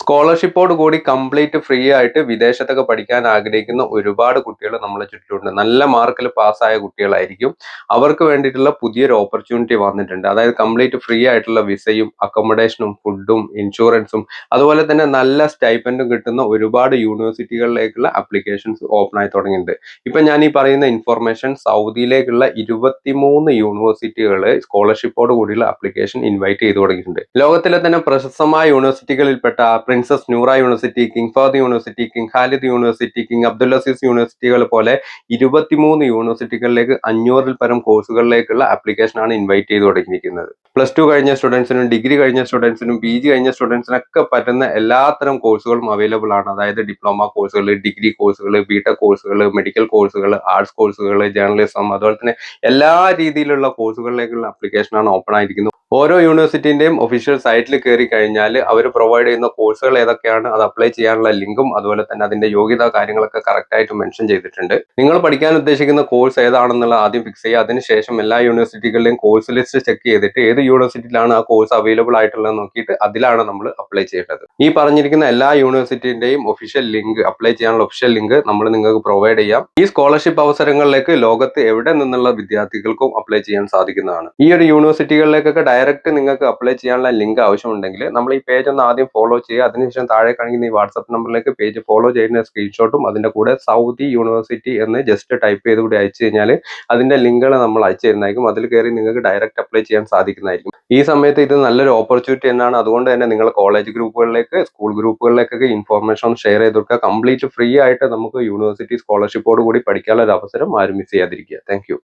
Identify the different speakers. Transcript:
Speaker 1: സ്കോളർഷിപ്പോട് കൂടി complete free ആയിട്ട് വിദേശത്തൊക്കെ പഠിക്കാൻ ആഗ്രഹിക്കുന്ന ഒരുപാട് കുട്ടികൾ നമ്മളെ ചുറ്റിലുണ്ട്. നല്ല മാർക്കിൽ പാസ്സായ കുട്ടികളായിരിക്കും. അവർക്ക് വേണ്ടിയിട്ടുള്ള പുതിയൊരു ഓപ്പർച്യൂണിറ്റി വന്നിട്ടുണ്ട്. അതായത് കംപ്ലീറ്റ് ഫ്രീ ആയിട്ടുള്ള വിസയും അക്കോമഡേഷനും ഫുഡും ഇൻഷുറൻസും അതുപോലെ തന്നെ നല്ല സ്റ്റൈപ്പൻഡും കിട്ടുന്ന ഒരുപാട് യൂണിവേഴ്സിറ്റികളിലേക്കുള്ള അപ്ലിക്കേഷൻസ് ഓപ്പൺ ആയി തുടങ്ങിയിട്ടുണ്ട്. ഇപ്പൊ ഞാൻ ഈ പറയുന്ന ഇൻഫർമേഷൻ സൗദിയിലേക്കുള്ള 23 യൂണിവേഴ്സിറ്റികൾ സ്കോളർഷിപ്പോട് കൂടിയുള്ള അപ്ലിക്കേഷൻ ഇൻവൈറ്റ് ചെയ്തു തുടങ്ങിയിട്ടുണ്ട്. ലോകത്തിലെ തന്നെ പ്രശസ്തമായ യൂണിവേഴ്സിറ്റികളിൽപ്പെട്ട princess Noura university, king Fahad university, king Khalid university, king Abdul Aziz യൂണിവേഴ്സിറ്റികൾ പോലെ 23 യൂണിവേഴ്സിറ്റികളിലേക്ക് 500-ൽ പരം കോഴ്സുകളിലേക്കുള്ള ആപ്ലിക്കേഷൻ ആണ് ഇൻവൈറ്റ് ചെയ്ത് തുടങ്ങിയിരിക്കുന്നത്. പ്ലസ് ടു കഴിഞ്ഞ സ്റ്റുഡൻസിനും ഡിഗ്രി കഴിഞ്ഞ സ്റ്റുഡൻസിനും PG കഴിഞ്ഞ സ്റ്റുഡൻസിനൊക്കെ പറ്റുന്ന എല്ലാത്തരം കോഴ്സുകളും അവൈലബിൾ ആണ്. അതായത് ഡിപ്ലോമ കോഴ്സുകൾ, ഡിഗ്രി കോഴ്സുകൾ, ബിടെക് കോഴ്സുകൾ, മെഡിക്കൽ കോഴ്സുകൾ, ആർട്സ് കോഴ്സുകൾ, ജേർണലിസം, അതുപോലെ തന്നെ എല്ലാ രീതിയിലുള്ള കോഴ്സുകളിലേക്കുള്ള ആപ്ലിക്കേഷൻ ആണ് ഓപ്പൺ ആയിരിക്കുന്നത്. ഓരോ യൂണിവേഴ്സിറ്റിന്റെയും ഒഫീഷ്യൽ സൈറ്റിൽ കയറി കഴിഞ്ഞാൽ അവർ പ്രൊവൈഡ് ചെയ്യുന്ന കോഴ്സുകൾ ഏതൊക്കെയാണ്, അത് അപ്ലൈ ചെയ്യാനുള്ള ലിങ്കും അതുപോലെ തന്നെ അതിന്റെ യോഗ്യതാ കാര്യങ്ങളൊക്കെ കറക്റ്റ് ആയിട്ട് മെൻഷൻ ചെയ്തിട്ടുണ്ട്. നിങ്ങൾ പഠിക്കാൻ ഉദ്ദേശിക്കുന്ന കോഴ്സ് ഏതാണെന്നുള്ള ആദ്യം ഫിക്സ് ചെയ്യുക. അതിനുശേഷം എല്ലാ യൂണിവേഴ്സിറ്റികളുടെയും കോഴ്സ് ലിസ്റ്റ് ചെക്ക് ചെയ്തിട്ട് ഏത് യൂണിവേഴ്സിറ്റിയിലാണ് ആ കോഴ്സ് അവൈലബിൾ ആയിട്ടുള്ളത് നോക്കിയിട്ട് അതിലാണ് നമ്മൾ അപ്ലൈ ചെയ്യേണ്ടത്. ഈ പറഞ്ഞിരിക്കുന്ന എല്ലാ യൂണിവേഴ്സിറ്റിന്റെയും ഒഫീഷ്യൽ ലിങ്ക്, അപ്ലൈ ചെയ്യാനുള്ള ഒഫീഷ്യൽ ലിങ്ക് നമ്മൾ നിങ്ങൾക്ക് പ്രൊവൈഡ് ചെയ്യാം. ഈ സ്കോളർഷിപ്പ് അവസരങ്ങളിലേക്ക് ലോകത്ത് എവിടെ നിന്നുള്ള വിദ്യാർത്ഥികൾക്കും അപ്ലൈ ചെയ്യാൻ സാധിക്കുന്നതാണ്. ഈ ഒരു യൂണിവേഴ്സിറ്റികളിലേക്കൊക്കെ ഡയറക്റ്റ് നിങ്ങൾക്ക് അപ്ലൈ ചെയ്യാനുള്ള ലിങ്ക് ആവശ്യമുണ്ടെങ്കിൽ നമ്മൾ ഈ പേജ് ഒന്ന് ആദ്യം ഫോളോ ചെയ്യുക. അതിനുശേഷം താഴെ കാണിക്കുന്ന ഈ വാട്സ്ആപ്പ് നമ്പറിലേക്ക് പേജ് ഫോളോ ചെയ്യുന്ന സ്ക്രീൻഷോട്ടും അതിന്റെ കൂടെ സൗദി യൂണിവേഴ്സിറ്റി എന്ന് ജസ്റ്റ് ടൈപ്പ് ചെയ്ത് കൂടി അയച്ചു കഴിഞ്ഞാൽ അതിന്റെ ലിങ്കുകൾ നമ്മൾ അയച്ചു തരുന്നതായിരിക്കും. അതിൽ കയറി നിങ്ങൾക്ക് ഡയറക്റ്റ് അപ്ലൈ ചെയ്യാൻ സാധിക്കുന്നതായിരിക്കും. ഈ സമയത്ത് ഇത് നല്ലൊരു ഓപ്പർച്യൂണിറ്റി തന്നെയാണ്. അതുകൊണ്ട് തന്നെ നിങ്ങൾ കോളേജ് ഗ്രൂപ്പുകളിലേക്ക്, സ്കൂൾ ഗ്രൂപ്പുകളിലേക്കൊക്കെ ഇൻഫോർമേഷൻ ഷെയർ ചെയ്ത് കൊടുക്കുക. കംപ്ലീറ്റ് ഫ്രീ ആയിട്ട് നമുക്ക് യൂണിവേഴ്സിറ്റി സ്കോളർഷിപ്പോട് കൂടി പഠിക്കാനുള്ള ഒരു അവസരം ആരും മിസ് ചെയ്യാതിരിക്കുക. താങ്ക്